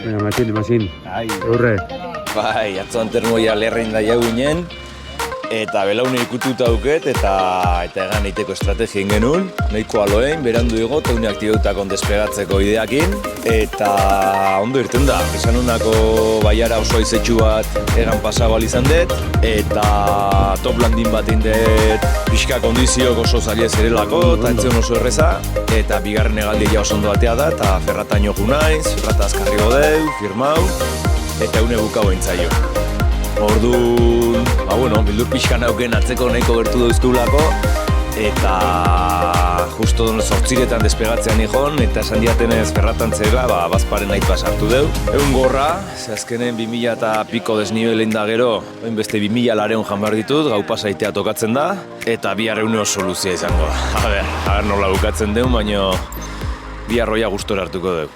Venga, Matxin. Ai. Eurre. Bai, atzoan termoia lerrein da jau ginen, eta belaune ikututa auket, eta egan eiteko estrategia ingenun, nahiko aloein, berandu igo, teune aktibeutakon despegatzeko ideakin, eta ondo irten da. Esan unako baiara oso izetxu bat egan pasabal izan dut, eta top landin bat indet pixka kondiziok oso zaila zerelako, eta entzen oso erreza, eta bigarren egaldi ja oso ondo batea da, eta ferrataino ju naiz, ferrata azkarri godeu, firmau, eta une bukau entzaio. Orduan, bildur pixkan auken atzeko nahiko gertu dauzkulako, eta justo zortziretan despegatzean ikon, eta esan diatenez ferratan zela, bazparen nahi pasartu deu. Egun gorra, ze azkenen 2000 eta piko desnibelein da gero, beste 2000 lareun jan behar ditut, gau pasaitea tokatzen da, eta bihar eguneo soluzia izango da. A ber, nola bukatzen deu, baina bihar roia gustora hartuko deu.